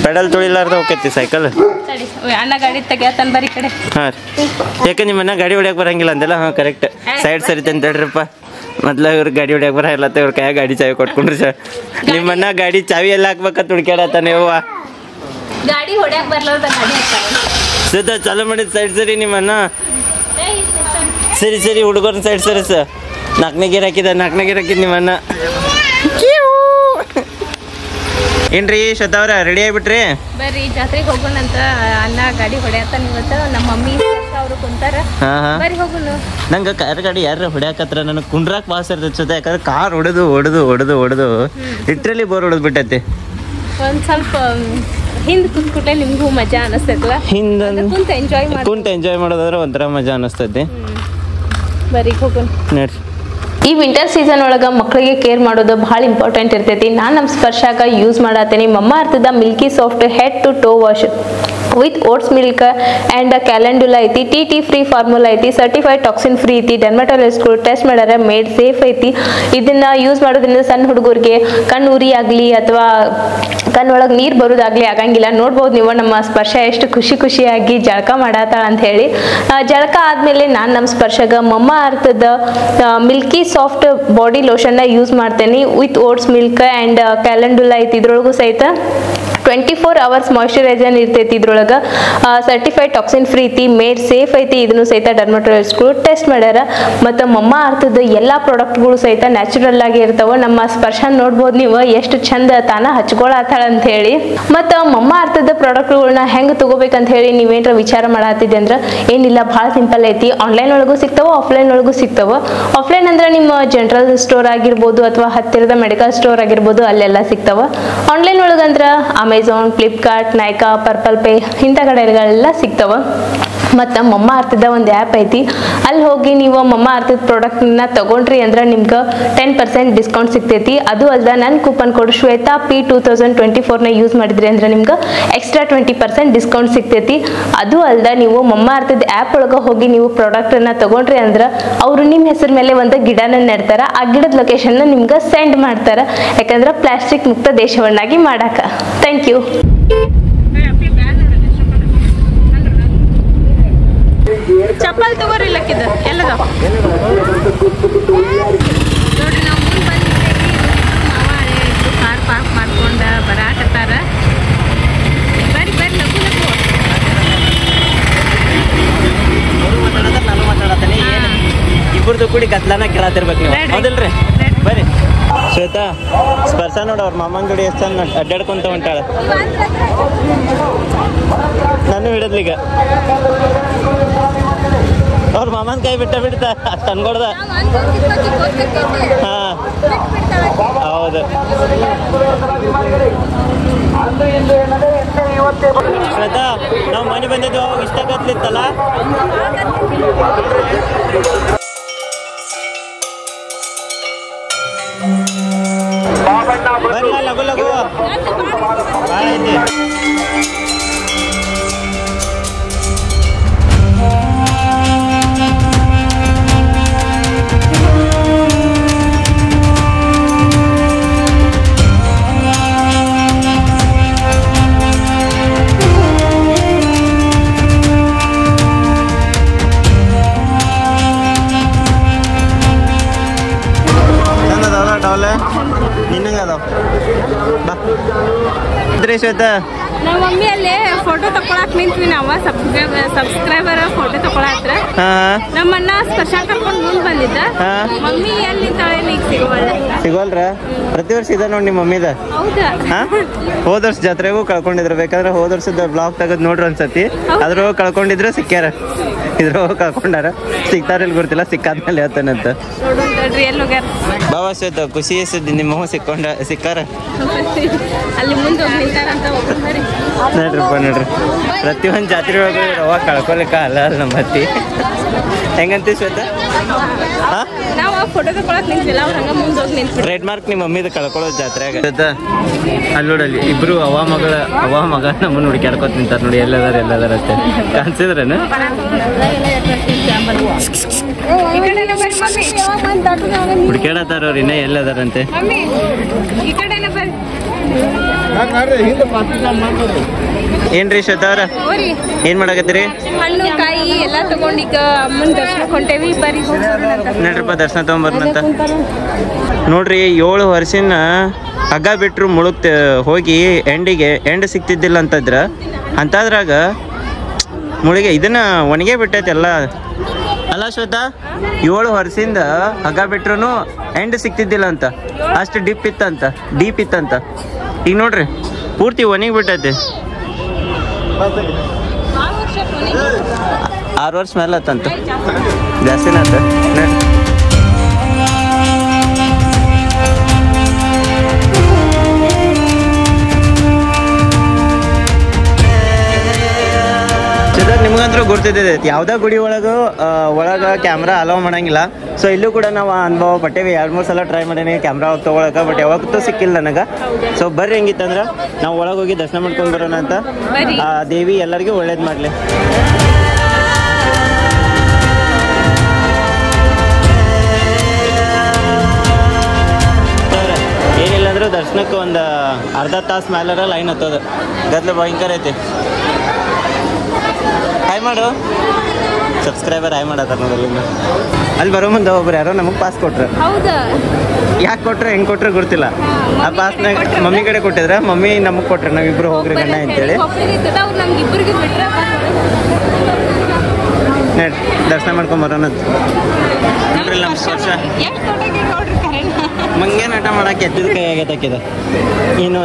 ಪೆಡಲ್ ತೊಳಿಲಾರ್ದ ಹೋಗ್ತೈತಿ ಸೈಕಲ್ ಅಣ್ಣ ಗಾಡಿ ತೆಗಿಯತಾನ ಬರೀ ಕಡೆ ಹಾ ಯಾಕೆ ನಿಮ್ಮ ಅಣ್ಣ ಗಾಡಿ ಹೊಡ್ಯಾಕ ಬರಂಗಿಲ್ಲ ಅಂದೆಲ್ಲ ಹಾ ಕರೆಕ್ಟ್ ಸೈಡ್ ಸರಿತೆ ಅಂತ ಹೇಳ್ರಪ್ಪ ಮೊದ್ಲ ಇವ್ರ ಗಾಡಿ ಹೊಡ್ಯಾಕ ಬರಲ್ಲ ಇವ್ರ ಕೈಯಾಗ ಗಾಡಿ ಚಾವಿ ಕೊಟ್ಕೊಂಡ್ರಿ ಸರ್ ನಿಮ್ಮ ಅಣ್ಣ ಗಾಡಿ ಚಾವಿ ಎಲ್ಲ ಹಾಕ್ಬೇಕಂತ ಹುಡ್ಕ್ಯಾಡತ್ತಾನೆ ಯವ್ವ ಗಾಡಿ ಹೊಡ್ಯಾಕ ಬರ್ಲಾರ್ದ ಗಾಡಿ ಸದ ಚಾಲು ಮಾಡಿದ ಸೈಡ್ ಸರಿ ನಿಮ್ಮ ಅಣ್ಣ ಸರಿ ಹುಡುಗರ್ನ ಸೈಡ್ ಸರಿ ಸರ್ 4ನೇ ಗೇರ್ ಹಾಕಿದ ನಿಮ್ಮ ಅಣ್ಣ ಏನ್ರಿ ಶ್ವೇತಾ ಅವ್ರ ರೆಡಿ ಆಗಿಬಿಟ್ರಿ ಬರ್ರಿ ಜಾತ್ರೆಗೆ ಹೋಗೋಣಂತ ಅಣ್ಣ ಗಾಡಿ ಹೊಡ್ಯಾತಾನ ಇವತ್ತು ನಮ್ಮ ಮಮ್ಮಿ ಅವರು ಕುಂತಾರ ಬರ್ರಿ ಹೋಗೋಣ ನಂಗೆ ಕಾರ್ ಗಾಡಿ ಯಾರ ಹೊಡ್ಯಾಕತ್ರ ನನಗೆ ಕುಂಡ್ರಾಕ್ ವಾಸ ಇರ್ತೈತೆ ಶ್ವೇತಾ ಯಾಕಂದ್ರೆ ಕಾರ್ ಹೊಡೆದು ಲಿಟ್ರಲಿ ಬೋರ್ ಹೊಡೆದು ಬಿಟ್ಟೈತಿ ಒಂದ್ ಸ್ವಲ್ಪ ಹಿಂದ್ ಕುತ್ಬಿಟ್ರೆ ನಿಮ್ಗೂ ಮಜಾ ಅನಿಸ್ತೈತಲ್ಲ ಕುಂತ ಎಂಜಾಯ್ ಮಾಡೋದಾದ್ರೆ ಒಂಥರ ಮಜಾ ಅನಿಸ್ತೈತಿ ಬರ್ರಿ ಹೋಗೋಣ ನೋಡ್ರಿ ಈ ವಿಂಟರ್ ಸೀಸನ್ ಒಳಗೆ ಮಕ್ಕಳಿಗೆ ಕೇರ್ ಮಾಡೋದು ಭಾಳ ಇಂಪಾರ್ಟೆಂಟ್ ಇರ್ತೈತಿ. ನಾನು ನಮ್ಮ ಸ್ಪರ್ಶಾಗ ಯೂಸ್ ಮಾಡತ್ತೀನಿ ಮಮ್ಮ ಅರ್ಥದ milky soft head to toe wash. With oats milk and calendula ಐತಿ, TT ಫ್ರೀ ಫಾರ್ಮುಲಾ ಐತಿ, ಸರ್ಟಿಫೈಡ್ ಟಾಕ್ಸಿನ್ ಫ್ರೀ ಐತಿ, ಡರ್ಮಟಾಲಜಿಸ್ಟ್ಗಳು ಟೆಸ್ಟ್ ಮಾಡ್ಯಾರ, ಮೇಡ್ ಸೇಫ್ ಐತಿ. ಇದನ್ನ ಯೂಸ್ ಮಾಡೋದ್ರಿಂದ ಸಣ್ಣ ಹುಡುಗರಿಗೆ ಕಣ್ಣು ಉರಿ ಆಗಲಿ ಅಥವಾ ಕಣ್ಣೊಳಗೆ ನೀರು ಬರೋದಾಗ್ಲಿ ಆಗಂಗಿಲ್ಲ. ನೋಡ್ಬೋದು ನೀವು ನಮ್ಮ ಸ್ಪರ್ಶ ಎಷ್ಟು ಖುಷಿಯಾಗಿ ಜಳಕ ಮಾಡತ್ತಾಳ ಅಂತ ಹೇಳಿ. ಜಳಕ ಆದಮೇಲೆ ನಾನು ನಮ್ಮ ಸ್ಪರ್ಶಗ ಮಮ್ಮ ಅರ್ಥದ ಮಿಲ್ಕಿ ಸಾಫ್ಟ್ ಬಾಡಿ ಲೋಷನ್ನ ಯೂಸ್ ಮಾಡ್ತೇನೆ with oats milk and calendula ಐತಿ. ಇದ್ರೊಳಗೂ ಸಹಿತ 24 hours ಮಾಯಿಶ್ಚರೈಸರ್ ಇರ್ತೈತಿ. ಇದ್ರೊಳಗೆ ಸರ್ಟಿಫೈಡ್ ಟಾಕ್ಸಿನ್ ಫ್ರೀ ಐತಿ, ಮೇಡ್ ಸೇಫ್ ಐತಿ. ಇದನ್ನು ಸಹಿತ ಡರ್ಮಟಾಲಜಿಸ್ಟ್ಗಳು ಟೆಸ್ಟ್ ಮಾಡ್ಯಾರ. ಮತ್ತು ಮಮ್ಮ ಅರ್ಥದ ಎಲ್ಲ ಪ್ರಾಡಕ್ಟ್ಗಳು ಸಹಿತ ನ್ಯಾಚುರಲ್ ಆಗಿ ಇರ್ತಾವೆ. ನಮ್ಮ ಸ್ಪರ್ಶ ನೋಡ್ಬೋದು ನೀವು ಎಷ್ಟು ಚಂದ ತಾನ ಹಚ್ಕೊಳತ್ತಾಳ ಅಂತ ಹೇಳಿ. ಮತ್ತು ಮಮ್ಮ ಅರ್ಥದ ಪ್ರಾಡಕ್ಟ್ಗಳನ್ನ ಹೆಂಗೆ ತಗೋಬೇಕಂತ ಹೇಳಿ ನೀವೇನಾರ ವಿಚಾರ ಮಾಡತ್ತಿದ್ದೆ ಅಂದ್ರೆ ಏನಿಲ್ಲ, ಭಾಳ ಸಿಂಪಲ್ ಐತಿ. ಆನ್ಲೈನ್ ಒಳಗೂ ಸಿಗ್ತಾವೆ, ಆಫ್ಲೈನ್ ಒಳಗೂ ಸಿಗ್ತಾವೆ. ಆಫ್ಲೈನ್ ಅಂದ್ರೆ ನಿಮ್ಮ ಜನರಲ್ ಸ್ಟೋರ್ ಆಗಿರ್ಬೋದು ಅಥವಾ ಹತ್ತಿರದ ಮೆಡಿಕಲ್ ಸ್ಟೋರ್ ಆಗಿರ್ಬೋದು, ಅಲ್ಲೆಲ್ಲ ಸಿಗ್ತಾವೆ. ಆನ್ಲೈನ್ ಒಳಗಂದ್ರೆ Amazon, Flipkart, Nykaa, Purplle pay ಇಂಥ ಕಡೆಗಳೆಲ್ಲ ಸಿಗ್ತಾವೆ. ಮತ್ತು ಮಮ್ಮ ಅರ್ಥದ ಒಂದು ಆ್ಯಪ್ ಐತಿ, ಅಲ್ಲಿ ಹೋಗಿ ನೀವು ಮಮ್ಮ ಅರ್ಥದ ಪ್ರಾಡಕ್ಟ್ನ ತಗೊಂಡ್ರಿ ಅಂದ್ರೆ ನಿಮ್ಗೆ 10% ಡಿಸ್ಕೌಂಟ್ ಸಿಗ್ತೈತಿ. ಅದು ಅಲ್ಲದೆ ನನ್ನ ಕೂಪನ್ ಕೋಡ್ ಶ್ವೇತಾ P 2024ನ ಯೂಸ್ ಮಾಡಿದ್ರಿ ಅಂದ್ರೆ ನಿಮ್ಗೆ ಎಕ್ಸ್ಟ್ರಾ 20% ಡಿಸ್ಕೌಂಟ್ ಸಿಗ್ತೈತಿ. ಅದು ಅಲ್ಲದೆ ನೀವು ಮಮ್ಮ ಅರ್ಥದ ಆ್ಯಪ್ ಒಳಗೆ ಹೋಗಿ ನೀವು ಪ್ರಾಡಕ್ಟನ್ನು ತಗೊಂಡ್ರಿ ಅಂದ್ರೆ ಅವರು ನಿಮ್ಮ ಹೆಸರು ಮೇಲೆ ಒಂದು ಗಿಡನ ನೆಡ್ತಾರೆ. ಆ ಗಿಡದ ಲೊಕೇಶನ್ನ ನಿಮ್ಗೆ ಸೆಂಡ್ ಮಾಡ್ತಾರೆ, ಯಾಕಂದ್ರೆ ಪ್ಲಾಸ್ಟಿಕ್ ಮುಕ್ತ ದೇಶವನ್ನಾಗಿ ಮಾಡಕ್ಕೆ. Thank you. ಚಪ್ಪಲ್ ತಗೋರಿಲ್ಲಕ್ಕಿದ ಎಲ್ಲದ ನೋಡ್ರಿ, ನಾವು ಮುಂದೆ ಬಂದಿದ್ದೇವೆ. ಮಾವ ಇಬ್ರು ಕಾರ್ ಪಾರ್ಕ್ ಮಾಡ್ಕೊಂಡು ಬರಾಕತ್ತಾರ. ಬರ್ರಿ ಬರ್ರಿ, ಲಘು ಇಬ್ಬರದು ಕೂಡಿ ಗದ್ಲಾನ ಕೇಳತ್ತಿರ್ಬೇಕು ನೀವು, ಹೌದಿಲ್ರಿ? ಬರ್ರಿ. ಶ್ವೇತಾ, ಸ್ಪರ್ಶ ನೋಡ ಅವ್ರ ಮಾಮನ ಜೋಡಿ ಎಷ್ಟು ಚಂದ ಅಡ್ಡಾಡ್ಕೊಂತ ಹೊಂಟಾಳ. ನಾನು ಹಿಡಿದ್ಲೀಗ ಅವ್ರ ಮಾಮನ ಕೈ ಬಿಡ್ತಾ ಅಷ್ಟು ಅನ್ಕೊಡ್ದ. ಹಾ ಹೌದು. ಶ್ವೇತಾ, ನಾವು ಮನೆ ಬಂದಿದ್ದು ಅವಾಗ ಇಷ್ಟ ಕತ್ಲಿತ್ತಲ್ಲ. ಬರ್ಲ ಲಘು ಲಘು ಭಾಳ ಐತಿ. ನಿನ್ನಂಗ ಅದಾವ ಬಾ. ಶ್ವೇತಾ, ನಮ್ಮ ಮಮ್ಮಿ ಅಲ್ಲೇ ಫೋಟೋ ತಕೊಳಕ್ ನಿಂತ್ವಿ. ನಾವು ಸಬ್ಸ್ಕ್ರೈಬರ್ ಫೋಟೋ ತಕೊಳತ್ರ ನಮ್ಮನ್ನ ಸ್ಪರ್ಶ ಕರ್ಕೊಂಡು ಮುಂದೆ ಬಂದಿದ್ದ. ಮಮ್ಮಿ ಎಲ್ಲಿ ನಿಂತಾಳೆ ಈಗ ಸಿಗೋಲ್ರ? ಪ್ರತಿ ವರ್ಷ ಇದೆ ನೋಡಿ ನಿಮ್ಮ ಮಮ್ಮಿದ. ಹೌದಾ? ಹೋದ ವರ್ಷ ಜಾತ್ರೆಗೂ ಕಳ್ಕೊಂಡಿದ್ರು. ಬೇಕಾದ್ರೆ ಹೋದ ವರ್ಷದ ಬ್ಲಾಗ್ ತೆಗೆದು ನೋಡ್ರಿ ಒಂದ್ಸತಿ. ಅದ್ರೊಳಗೆ ಕಳ್ಕೊಂಡಿದ್ರು, ಸಿಕ್ಕ್ಯಾರ. ಇದ್ರೊಳಗೆ ಕಳ್ಕೊಂಡಾರ, ಸಿಗ್ತಾರಿಲ್ಲ ಗೊತ್ತಿಲ್ಲ. ಸಿಕ್ಕಾದ್ಮೇಲೆ ಹೇಳ್ತಾನಂತ. ಬಾಬಾ ಶ್ವೇತ, ಖುಷಿ ಎಸಿದ್ದಿ ನಿಮ್ಮ ಸಿಕ್ಕಾರ. ಅಲ್ಲಿ ಮುಂದೆ ನಿಂತಾರಂತ ನೋಡ್ರಿಪ್ಪ, ನೋಡ್ರಿ ಪ್ರತಿಯೊಂದು ಜಾತ್ರೆ ಒಳಗೆ ರವ ಕಳ್ಕೊಲಿಕ್ಕ ಅಲ್ಲ ನಮ್ಮ ಹತ್ತಿ. ಹೆಂಗಂತೀವಿ ಶ್ವೇತ? ನಾವು ಫೋಟೋ ತಗೊಳಕ್ ನಿಂತಿಲ್ಲ, ಅವ್ರು ಹಂಗ ಮುಂದೆ ಹೋಗಿ ನಿಂತು. ಟ್ರೇಡ್ ಮಾರ್ಕ್ ನಿಮ್ಮ ಮಮ್ಮಿದ ಕಳ್ಕೊಳ್ಳೋದು ಜಾತ್ರೆಯಾಗ. ಅಲ್ಲಿ ನೋಡಲ್ಲಿ ಇಬ್ರು ಅವ ಮಗ ನಮ್ಮನ್ನ ಹುಡುಕ್ಯಾಡ್ಕೊತ ನಿಂತಾರ ನೋಡಿ. ಎಲ್ಲದಾರ ಅಂತ ಕಾಣಿಸಿದ್ರೇನು? ಹುಡುಕ್ಯಾಡತ್ತಾರ ಅವ್ರು ಇನ್ನ ಎಲ್ಲದಾರಂತೆ. ಏನ್ರಿ ಶ್ವೇತಾ ಅವ್ರ, ಏನ್ ಮಾಡಕತ್ತೀರಿ? ಹಣ್ಣು ಕಾಯಿ ಎಲ್ಲ ತಗೊಂಡು ಈಗ ಅಮ್ಮನ ದರ್ಶನ ಕೊಂಟೇವಿ. ಬರೀ ನಡ್ರಪ್ಪ, ದರ್ಶನ ತಗೊಂಬರ್ನಂತ. ನೋಡ್ರಿ, 7 ವರ್ಷನ ಹಗ್ಗ ಬಿಟ್ರು ಮುಳುಗ್ ಹೋಗಿ ಎಂಡ್ ಸಿಕ್ತಿದ್ದಿಲ್ಲ ಅಂತಂದ್ರ, ಅಂತದ್ರಾಗ ಮುಳುಗೆ ಇದನ್ನ ಒಣಗೆ ಬಿಟ್ಟೈತಿ ಎಲ್ಲ ಅಲ್ಲ ಶ್ವೇತಾ? 7 ವರ್ಷದಿಂದ ಹಗ್ಗ ಬಿಟ್ರು ಎಂಡ್ ಸಿಕ್ತಿದ್ದಿಲ್ಲ ಅಂತ, ಅಷ್ಟು ಡೀಪ್ ಇತ್ತಂತ. ಈಗ ನೋಡ್ರಿ ಪೂರ್ತಿ ಒಣಗಿ ಬಿಟ್ಟೈತಿ. 6 ವರ್ಷ ಮೇಲೆ ಆತಂತ, ಜಾಸ್ತಿನ ಆತ. ನಿಮ್ಗಂದ್ರೂ ನೋಡ್ತಿದ್ದೆ ಯಾವ್ದಾ ಗುಡಿ ಒಳಗ ಕ್ಯಾಮ್ರಾ ಅಲೋ ಮಾಡಂಗಿಲ್ಲ. ಸೊ ಇಲ್ಲೂ ಕೂಡ ನಾವು ಅನುಭವ ಪಟ್ಟೇವಿ. 2-3 ಸಲ ಟ್ರೈ ಮಾಡೀನಿ ಕ್ಯಾಮ್ರಾ ತೊಗೊಳಕ, ಬಟ್ ಯಾವತ್ತೂ ಸಿಕ್ಕಿಲ್ಲ ನನಗೆ. ಸೊ ಬರ್ರಿ, ಹೆಂಗಿತ್ತಂದ್ರೆ ನಾವು ಒಳಗೆ ಹೋಗಿ ದರ್ಶನ ಮಾಡ್ಕೊಂಡು ಬರೋಣ ಅಂತ. ಆ ದೇವಿ ಎಲ್ಲರಿಗೂ ಒಳ್ಳೇದು ಮಾಡಲಿ. ಏನಿಲ್ಲ ಅಂದ್ರೂ ದರ್ಶನಕ್ಕೆ ಒಂದು ಅರ್ಧ ತಾಸು ಮೇಲಾರ ಲೈನ್ ಹತ್ತೋದು. ಗದ್ಲು ಭಯಂಕರ ಐತಿ. ಹಾಯ್ ಮಾಡು, ಸಬ್ಸ್ಕ್ರೈಬರ್ ಹಾಯ್ ಮಾಡತ್ತಾರ ನೋಡಲ್ಲ. ಅಲ್ಲಿ ಬರೋ ಮುಂದೆ ಒಬ್ರು ಯಾರೋ ನಮಗೆ ಪಾಸ್ ಕೊಟ್ರು. ಯಾಕೆ ಕೊಟ್ರೆ ಹೆಂಗೆ ಕೊಟ್ರೆ ಗೊತ್ತಿಲ್ಲ. ಆ ಪಾಸ್ನಾಗ ಮಮ್ಮಿ ಕಡೆ ಕೊಟ್ಟಿದ್ರೆ ಮಮ್ಮಿ ನಮಗೆ ಕೊಟ್ರೆ ನಾವಿಬ್ರು ಹೋಗ್ರಿ ಗಣ್ಣ ಅಂತೇಳಿ. ದರ್ಶನ ಮಾಡ್ಕೊಂಡ್ ಬರೋಣ ನೋಡ್ರಿ. ನಮ್ಮ ಸ್ಪರ್ಶ ಮಂಗೆ ನಾಟ ಮಾಡಕ್ಕೆ ಎತ್ತಿದ ಕೈ ಆಗೈತೆ ಹಾಕಿದ. ಏನು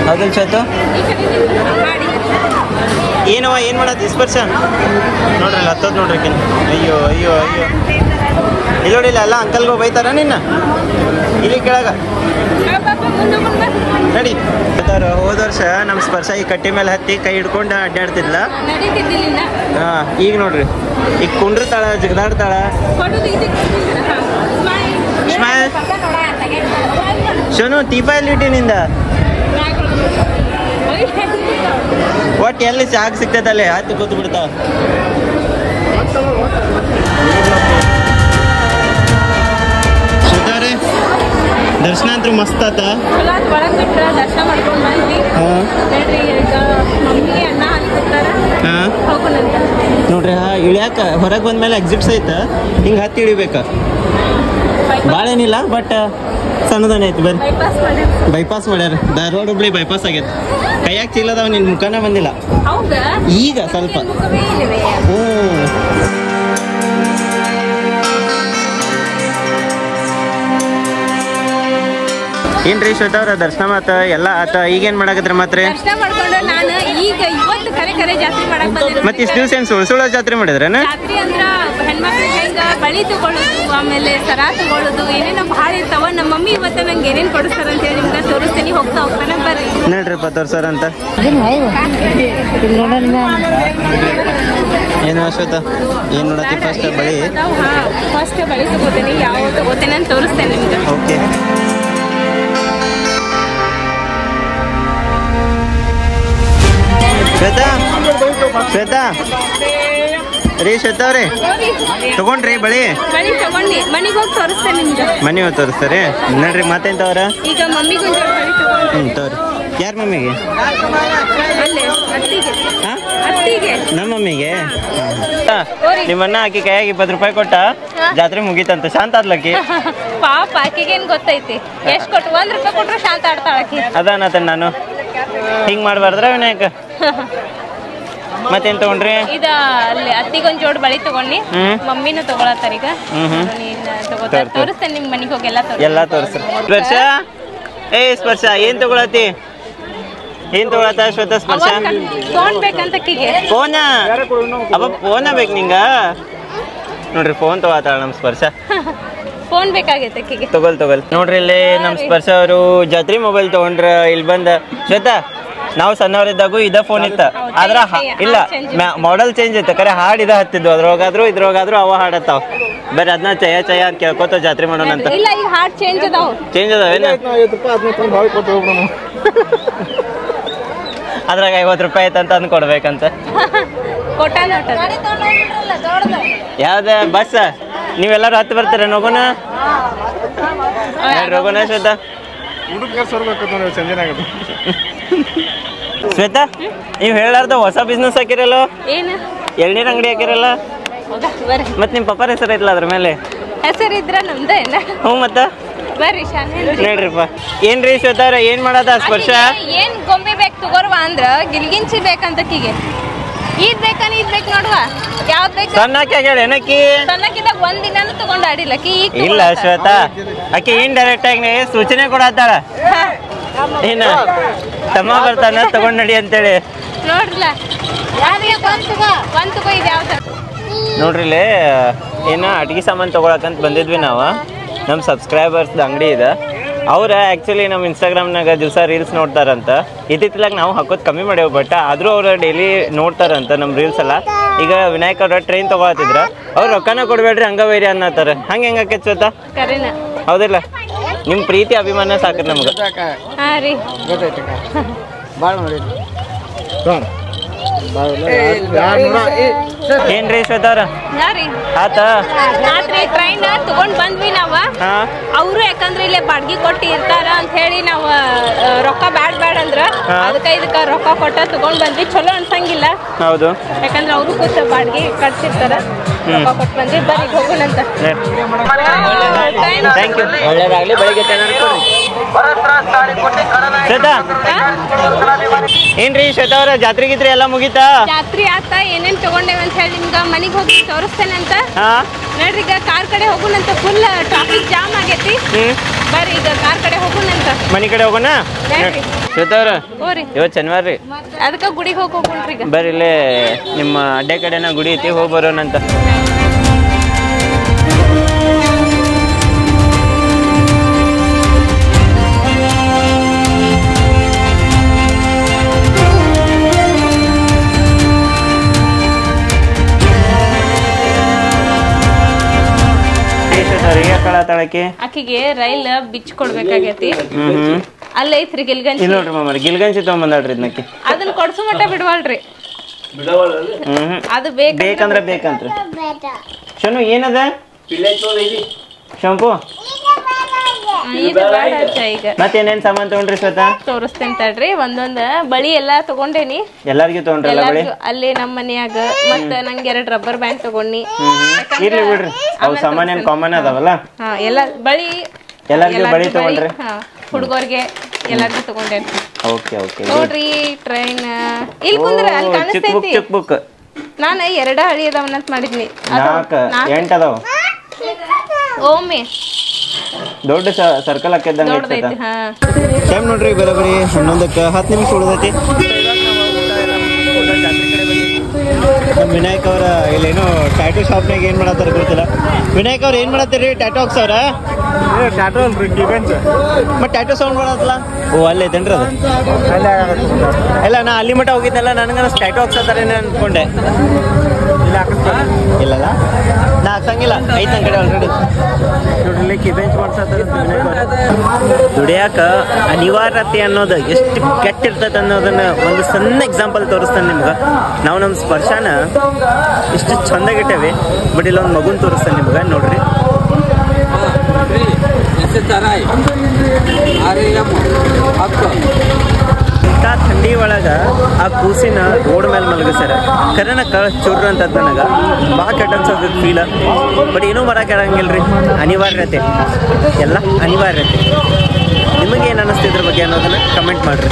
ಹೌದಲ್ ಚೇತು? ಏನವ ಏನು ಮಾಡತ್ತಿ ಸ್ಪರ್ಶ? ನೋಡ್ರಲ್ಲ ಹತ್ತೋದು ನೋಡ್ರಿ. ಅಯ್ಯೋ ಅಯ್ಯೋ ಅಯ್ಯೋ, ಇಲ್ಲಿ ನೋಡಿಲ್ಲ ಎಲ್ಲ ಅಂಕಲ್ಗೂ ಬೈತಾರ ನಿನ್ನ ಇಲ್ಲಿ ಕೆಳಗ ನಡಿ. ಹೋದ ವರ್ಷ ನಮ್ಮ ಸ್ಪರ್ಶ ಈ ಕಟ್ಟಿ ಮೇಲೆ ಹತ್ತಿ ಕೈ ಹಿಡ್ಕೊಂಡು ಅಡ್ಡಾಡ್ತಿದ್ಲ. ಹಾಂ, ಈಗ ನೋಡ್ರಿ ಈಗ ಕುಂಡ್ರತಾಳ, ಜಿಗದಾಡ್ತಾಳ. ಶೋನು ತೀಪಾಯಲ್ಲಿ ಇಟ್ಟಿನಿಂದ ಒಟ್ಟು ಎಲ್ಲಿ ಜಾಗ ಸಿಗ್ತೈತಲ್ಲೇ ಹತ್ತಿ ಕೂತು ಬಿಡ್ತಾವ. ದರ್ಶನ ಅಂತೂ ಮಸ್ತ್ ಆತ. ದರ್ಶನ ಮಾಡ್ಕೊಂಡು ಬಂದ್ವಿ. ನೋಡ್ರಿ ಇಳಿಯಾಕ ಹೊರಗೆ ಬಂದ್ಮೇಲೆ ಎಕ್ಸಿಟ್ಸ್ ಐತ, ಹಿಂಗೆ ಹತ್ತಿ ಇಳಿಬೇಕ. ಭಾಳ ಏನಿಲ್ಲ, ಬಟ್ ಸಣ್ಣದನ್ನ ಐತಿ. ಬರ್ರಿ, ಬೈಪಾಸ್ ಮಾಡ್ಯಾರ. ಧಾರವಾಡ ಹುಬ್ಳಿ ಬೈಪಾಸ್ ಆಗೈತೆ. ಕೈಯಾಗ ಚೀಲದವ, ನಿನ್ನ ಮುಖನ ಬಂದಿಲ್ಲ ಈಗ ಸ್ವಲ್ಪ. ಏನ್ರಿ ಶ್ವೇತಾ ಅವ್ರ ದರ್ಶನ ಮಾತ ಎಲ್ಲ ಆತ. ಈಗೇನ್ ಮಾಡಕತ್ರ ಮಾತ್ರ? ದರ್ಶನ ಮಾಡ್ಕೊಂಡು ನಾನು ಈಗ ಇವತ್ತು ಕರೆ ಜಾತ್ರೆ ಮಾಡಕ್ ಬಂದಿರೋದು. ಮತ್ತೆ ಇಷ್ಟು ದಿವಸ ಏನು ಸುಳ್ಳು ಜಾತ್ರೆ ಮಾಡಿದ್ರೇನ? ಜಾತ್ರೆ ಅಂದ್ರ ಹೆಣ್ಮಕ್ಳಿಗೆ ಹೆಂಗ ಬಳಿ ತಗೊಳ್ಳೋದು, ಆಮೇಲೆ ಸರ ತಗೊಳ್ಳೋದು, ಏನೇನೋ ಭಾಳ ಇರ್ತಾವ. ನಮ್ಮ ಮಮ್ಮಿ ಇವತ್ತ ನಂಗೆ ಏನೇನು ಕೊಡಿಸ್ತಾರ ಅಂತ ಹೇಳಿ ನಿಮ್ಗೆ ತೋರಿಸ್ತೀನಿ. ಹೋಗ್ತಾ ಹೋಗ್ತಾನೆ ಬರ್ರಿ. ನೋಡ್ರಿಪ್ಪ ತೋರ್ಸಾರ ಅಂತ. ಏನು ಶ್ವೇತಾ ಏನು ನೋಡತ್ತಿ? ಫಸ್ಟ್ ಬಳಿ ಫಸ್ಟ್ ಬಳಿ ತಗೋತೀನಿ. ಯಾವ ತಗೋತೇನೆ ಅಂತ ತೋರಿಸ್ತೇನೆ ನಿಮ್ಗೆ. ಓಕೆ. ಶ್ವೇತಾ ಶ್ವೇತಾ ರೀ ಶ್ವೇತಾ ಅವ್ರಿ ತಗೊಂಡ್ರಿ ಬಳಿ ತಗೊಂಡು ಮನೆಗೆ ಹೋಗಿ ತೋರಿಸ್ತೇನೆ ನಿಮ್ಗೆ. ಮನೆ ಹೋಗಿ ತೋರಿಸ್ತಾರೆ ನೋಡ್ರಿ. ಮಾತೆಂತವ್ರ ಈಗ ಮಮ್ಮಿಗೂ ತೋರಿ. ಯಾರ ಮಮ್ಮಿಗೆ? ನಮ್ಮ ಮಮ್ಮಿಗೆ. ನಿಮ್ಮನ್ನ ಆಕಿ ಕೈಯಾಗಿ 20 ರೂಪಾಯಿ ಕೊಟ್ಟ ಜಾತ್ರೆ ಮುಗೀತಂತ. ಶಾಂತ ಆದ್ಲಕ್ಕಿ ಪಾಪ. ಆಕಿಗೆ ಏನ್ ಗೊತ್ತೈತಿ ಎಷ್ಟು ಕೊಟ್ಟು 1 ರೂಪಾಯಿ ಕೊಟ್ರು ಶಾಂತ ಆಡ್ತಾಳಕಿ. ಅದಾನತ ನಾನು ಹಿಂಗ್ ಮಾಡ್ಬಾರ್ದ್ರ ವಿನಾಯಕ. ಮತ್ತೇನ್ ತಗೊಂಡ್ರಿ? ಇದ ಅಲ್ಲಿ ಅತ್ತಿಗೊಂದ್ ಜೋಡ್ ಬಳಿ ತಗೊಂಡಿ. ಮಮ್ಮಿನೂ ತಗೊಳತ್ತಾರ ಈಗ. ತೋರಿಸ್ತೇನೆ ನಿಮ್ ಮನಿಗೆ ಹೋಗಿ ಎಲ್ಲ ತೋರಿಸ್ರಿ. ಸ್ಪರ್ಶ ಏ ಸ್ಪರ್ಶ ಏನ್ ತಗೊಳತಿ? ಏನ್ ತಗೊಳತ್ತ ಶ್ವೇತಾ? ಸ್ಪರ್ಶ ಫೋನ್ ಬೇಕಂತ ಅಕ್ಕಿಗೆ. ಫೋನ? ಅಪ್ಪ ಫೋನ ಬೇಕು ನಿಂಗ? ನೋಡ್ರಿ ಫೋನ್ ತಗೋತಾಳ ನಮ್ ಸ್ಪರ್ಶ. ಫೋನ್ ಬೇಕಾಗೈತೆ ಅಕ್ಕಿಗೆ. ತಗೊಲ್ ನೋಡ್ರಿ ಇಲ್ಲಿ ನಮ್ ಸ್ಪರ್ಶ ಅವರು ಜಾತ್ರಿ ಮೊಬೈಲ್ ತಗೊಂಡ್ರ. ಇಲ್ಲಿ ಬಂದ ಶ್ವೇತಾ ನಾವು ಸಣ್ಣವರಿದ್ದಾಗೂ ಇದ ಫೋನ್ ಇತ್ತ, ಆದ್ರ ಇಲ್ಲ ಮಾಡೆಲ್ ಚೇಂಜ್ ಐತೆ. ಕರೆ ಹಾಡ್ ಇದ ಹತ್ತಿದ್ವು. ಅದ್ರೊಳಗಾದ್ರು ಇದ್ರೊಳಗಾದ್ರು ಅವ ಹಾಡತ್ತಾವ. ಬರೀ ಅದನ್ನ ಚಯ ಚಯ ಅಂತ ಕೇಳ್ಕೊತ ಜಾತ್ರೆ ಮಾಡೋಣ ಅಂತ. ಇಲ್ಲ ಈಗ ಹಾಡ್ ಚೇಂಜ್ ಅದಾವ. ಚೇಂಜ್ ಅದಾವೇನ? ಅದ್ರಾಗ 50 ರೂಪಾಯಿ ಐತಂತ ಅಂದ್ ಕೊಡ್ಬೇಕಂತ. ಯಾವ್ದ ಬಸ್? ನೀವೆಲ್ಲಾರು ಹತ್ತು ಬರ್ತೀರ? ಹೋಗೋಣ ಹೋಗೋಣ ಶ್ವೇತಾ. ಶ್ವೇತಾ ನೀವ್ ಹೇಳಾರ್ದ ಹೊಸ ಬಿಸ್ನೆಸ್ ಹಾಕಿರಲ್ಲ? ಎಳ್ನೀರ್ ಅಂಗಡಿ ಹಾಕಿರಲ್ಲ? ಮತ್ ನಿಮ್ ಪಪ್ಪಾರ ಹೆಸರು ಐತಲ್ಲ ಅದ್ರ ಮೇಲೆ? ಹೆಸರಿದ್ರ ನಮ್ದ? ಹ್ಞೂ ಮತ್ತ ನೋಡ್ರಿಪ್ಪ. ಏನ್ರಿ ಶ್ವೇತಾ ಅವ್ರ ಏನ್ ಮಾಡದ ಸ್ಪರ್ಶ? ಏನ್ ಗೊಂಬೆ ಬೇಕು ತಗೋರ್ವ ಅಂದ್ರ ಗಿಲ್ಗಿಂಚಿ ಬೇಕಂತಕ್ಕಿಗೆ. ಇದ್ ಬೇಕಾನ ಇದ್ ಬೇಕು ನೋಡುವ. ಯಾವ್ದ್ ಬೇಕು? ಸಣ್ಣಕ್ಕೆ ಹೇಳಿ ಏನಕ್ಕಿ? ಸಣ್ಣಕ್ಕಿದಾಗ ಒಂದ್ ದಿನಾನು ತಗೊಂಡ್ ಆಡಿಲ್ಲಕ್ಕಿ. ಇಲ್ಲ ಶ್ವೇತಾ ಆಕಿ ಇನ್ ಡೈರೆಕ್ಟ್ ಆಗಿ ಸೂಚನೆ ಕೊಡತ್ತಾಳ. ಏನ ತಮ್ಮ ಬರ್ತಾನ ತಗೊಂಡ್ ನಡಿ ಅಂತೇಳಿ. ನೋಡ್ರಲ್ಲ ಒಂದ್ ತಗೋ. ಇದು ಯಾವ್ದ ನೋಡ್ರಿಲೇ ಏನ ಅಡ್ಗೆ ಸಾಮಾನು ತಗೊಳಕಂತ ಬಂದಿದ್ವಿ ನಾವು. ನಮ್ಮ ಸಬ್ಸ್ಕ್ರೈಬರ್ಸ್ ಅಂಗಡಿ ಇದೆ. ಅವ್ರ ಆ್ಯಕ್ಚುಲಿ ನಮ್ಮ ಇನ್ಸ್ಟಾಗ್ರಾಮ್ನಾಗ ದಿವಸ ರೀಲ್ಸ್ ನೋಡ್ತಾರಂತ. ಇತ್ತಿತ್ತಲಾಗ ನಾವು ಹಾಕೋದು ಕಮ್ಮಿ ಮಾಡೇವು, ಬಟ್ ಆದರೂ ಅವ್ರು ಡೈಲಿ ನೋಡ್ತಾರಂತ ನಮ್ಮ ರೀಲ್ಸ್ ಎಲ್ಲ. ಈಗ ವಿನಾಯಕ್ ಅವ್ರ ಟ್ರೈನ್ ತೊಗೊಳತಿದ್ರ, ಅವ್ರು ರೊಕ್ಕನ ಕೊಡ್ಬೇಡ್ರಿ ಹಂಗವೈರಿ ಅನ್ನತ್ತಾರ. ಹಂಗೆ ಹೆಂಗೆ ಶ್ವೇತಾ? ಹೌದಿಲ್ಲ? ನಿಮ್ಮ ಪ್ರೀತಿ ಅಭಿಮಾನ ಸಾಕ್ರಿ ನಮ್ಗೆ. ಏನ್ರಿ ಶ್ವೇತಾ ಅವ್ರ ಆತ ಟ್ರೈನ್ ತಗೊಂಡ್ ಬಂದ್ವಿ ನಾವ. ಅವ್ರು ಯಾಕಂದ್ರೆ ಇಲ್ಲೇ ಬಾಡ್ಗಿ ಕೊಟ್ಟಿ ಇರ್ತಾರ ಅಂತ ಹೇಳಿ ನಾವ್ ರೊಕ್ಕ ಬ್ಯಾಡ ಅಂದ್ರ ಅದಕ್ಕ ರೊಕ್ಕ ಕೊಟ್ಟ ತಗೊಂಡ್ ಬಂದ್ವಿ. ಚಲೋ ಅನ್ಸಂಗಿಲ್ಲ. ಹೌದು, ಯಾಕಂದ್ರೆ ಅವ್ರು ಕೂತ ಬಾಡ್ಗಿ ಕಟ್ಸಿರ್ತಾರ. ರೊಕ್ಕ ಕೊಟ್ಟು ಬಂದ್ವಿ. ಬರ್ರಿ ಹೋಗೋಣಂತ. Thank you. ಒಳ್ಳೇದಾಗ್ಲಿ. ಬೆಳಿಗ್ಗೆ ಶ್ವೇತಾ ಏನ್ರಿ ಶ್ವೇತಾ ಅವ್ರ ಜಾತ್ರೆ ಗಿತ್ರಿ ಎಲ್ಲ ಮುಗೀತಾ? ಜಾತ್ರೆ ಆತ. ಏನೇನ್ ತಗೊಂಡೇವ ಅಂತ ಹೇಳಿ ನಿಮ್ಗ ಮನಿಗ್ ಹೋಗಿ ತೋರಿಸ್ತೇನೆ ಅಂತ. ನೋಡ್ರಿ ಈಗ ಕಾರ್ ಕಡೆ ಹೋಗೋಣಂತ. ಫುಲ್ ಟ್ರಾಫಿಕ್ ಜಾಮ್ ಆಗೈತಿ. ಬರ್ರಿ ಈಗ ಕಾರ್ ಕಡೆ ಹೋಗೋಣಂತ. ಮನಿ ಕಡೆ ಹೋಗೋಣ. ಶ್ವೇತಾ ಅವ್ರ ಇವತ್ತು ಶನಿವಾರ ರೀ, ಅದಕ್ಕ ಗುಡಿಗೆ ಹೋಗೋಣ್ರಿ. ಈಗ ಬರ್ರಿ ಇಲ್ಲೇ ನಿಮ್ಮ ಅಡ್ಡೆ ಕಡೆನ ಗುಡಿ ಐತಿ, ಹೋಗಿ ಬರೋಣಂತ. ಆಕಿಗೆ ರೈಲ್ ಬಿಚ್ ಕೊಡ್ಬೇಕಾಗೈತಿ. ಅಲ್ಲ ಐತ್ರಿ ಗಿಲ್ಗಂಜಿ. ನೋಡ್ರಿ ಮಾಮರಿ ಗಿಲ್ಗಂಜಿ ತಗೊಂಬಂದಾಳ್ರಿ ಇದನ್ನಕ್ಕೆ. ಅದನ್ನ ಕೊಡ್ಸು ಮಟ್ಟ ಬಿಡವಲ್ರಿ. ಅದು ಬೇಕಂದ್ರೆ ಬೇಕಂತ್ರಿ. ಶನು ಏನದ ಶಾಂಪೂ? ಮತ್ತೇನೇನ್ ಸಾಮಾನ್ ತಗೊಂಡ್ರಿ ಶ್ವೇತಾ? ತೋರಿಸ್ತೇನೆ ತಡ್ರಿ. ಒಂದೊಂದ್ ಬಳಿ ಎಲ್ಲಾ ತಗೊಂಡೇನಿ. ಎಲ್ಲಾರ್ಗಿ ತಗೊಂಡ್ರಲ್ಲ ಬಳಿ? ಅಲ್ಲಿ ನಮ್ಮ ಮನ್ಯಾಗ. ಮತ್ತ ನಂಗೆ 2 ರಬ್ಬರ್ ಬ್ಯಾಂಡ್ ತಗೊಂಡಿ. ಇರ್ಲಿ ಬಿಡ್ರಿ, ಅವು ಸಾಮಾನ್ ಏನ್ ಕಾಮನ್ ಅದಾವಲ್ಲ. ಎಲ್ಲ ಬಳಿ ಎಲ್ಲಾರ್ಗಿ ಬಳಿ ತಗೊಂಡ್ರಿ? ಹುಡುಗರ್ಗೆ ಎಲ್ಲಾರ್ಗು ತಗೊಂಡೇನಿ. Okay okay. ನೋಡ್ರಿ ಟ್ರೈನ್ ಇಲ್ಲಿ ಕುಂದ್ರ ಅಲ್ಲಿ ಕಾಣಿಸ್ತೈತಿ. ಚಿಕ್ ಬುಕ್ ನಾನು 2 ಹಳಿ ಅದಾವನ್ನಂತ ಮಾಡಿದ್ನಿ. 8 ಅದಾವ. ಓಮೆ ದೊಡ್ಡ ಸರ್ಕಲ್ ಹಾಕಿದ್ದಂಗೆ ಟೈಮ್ ನೋಡ್ರಿ. ಬರೋಬರಿ 11ಕ್ಕೆ 10 ನಿಮಿಷ ಉಳಿದೈತಿ. ನಮ್ಮ ವಿನಾಯಕ್ ಅವರ ಇಲ್ಲೇನೋ ಟ್ಯಾಟೂ ಶಾಪ್ನಾಗ ಏನ್ ಮಾಡತ್ತಾರ ಗೊತ್ತಿಲ್ಲ. ವಿನಾಯಕ್ ಅವ್ರ ಏನ್ ಮಾಡತ್ತೀರಿ? ಟ್ಯಾಟೂ ಹಾಕ್ಸವ್ರ? ಟ್ಯಾಟೂ ಅಲ್ರಿ, ಮತ್ತೆ ಟ್ಯಾಟೂ ಸೌಂಡ್ ಮಾಡತ್ತಲ್ಲ. ಓ ಅಲ್ಲೇ ಐತೇನ್ರಿ ಅದು? ಇಲ್ಲ, ನಾ ಅಲ್ಲಿ ಮಟ್ಟ ಹೋಗಿದ್ದಲ್ಲ, ನನಗ ಟ್ಯಾಟೂ ಹಾಕ್ಸತ್ತಾರೇನ ಅನ್ಕೊಂಡೆ. ಇಲ್ಲಲ್ಲ, ನಾ ಹಾಕ್ಸಂಗಿಲ್ಲ. ಐತ್ ನನ್ ಕಡೆ ಆಲ್ರೆಡಿ. ನೋಡ್ರಿ ಬೆಂಚ್ ಮಾಡ್ಸತ್ತಾರ. ದುಡಿಯಾಕ ಅನಿವಾರ್ಯತೆ ಅನ್ನೋದು ಎಷ್ಟು ಕೆಟ್ಟಿರ್ತೈತೆ ಅನ್ನೋದನ್ನ ಒಂದು ಸಣ್ಣ ಎಕ್ಸಾಂಪಲ್ ತೋರಿಸ್ತಾನೆ ನಿಮ್ಗೆ. ನಾವು ನಮ್ಮ ಸ್ಪರ್ಶನ ಇಷ್ಟು ಚಂದಾಗಿಟ್ಟೇವೆ, ಬಟ್ ಇಲ್ಲೊಂದು ಮಗುನ್ ತೋರಿಸ್ತಾನೆ ನಿಮ್ಗೆ. ನೋಡ್ರಿ ಇಂಥ ಥಂಡಿ ಒಳಗ ಆ ಕೂಸಿನ ರೋಡ್ ಮೇಲೆ ಮಲಗಿಸ್ಯಾರ. ಕರೆನ ಚುರ್ರ ಅಂತದ್ ನನಗ ಭಾಳ ಕೆಟ್ಟ ಅನ್ಸೋದು ಫೀಲ. ಬಟ್ ಏನೂ ಮಾಡಕ್ಕೆ ಆಗಂಗಿಲ್ರಿ, ಅನಿವಾರ್ಯತೆ ಎಲ್ಲ ಅನಿವಾರ್ಯತೆ. ನಿಮಗೆ ಏನು ಅನ್ನಿಸ್ತಿದ್ರ ಬಗ್ಗೆ ಅನ್ನೋದನ್ನ ಕಮೆಂಟ್ ಮಾಡ್ರಿ.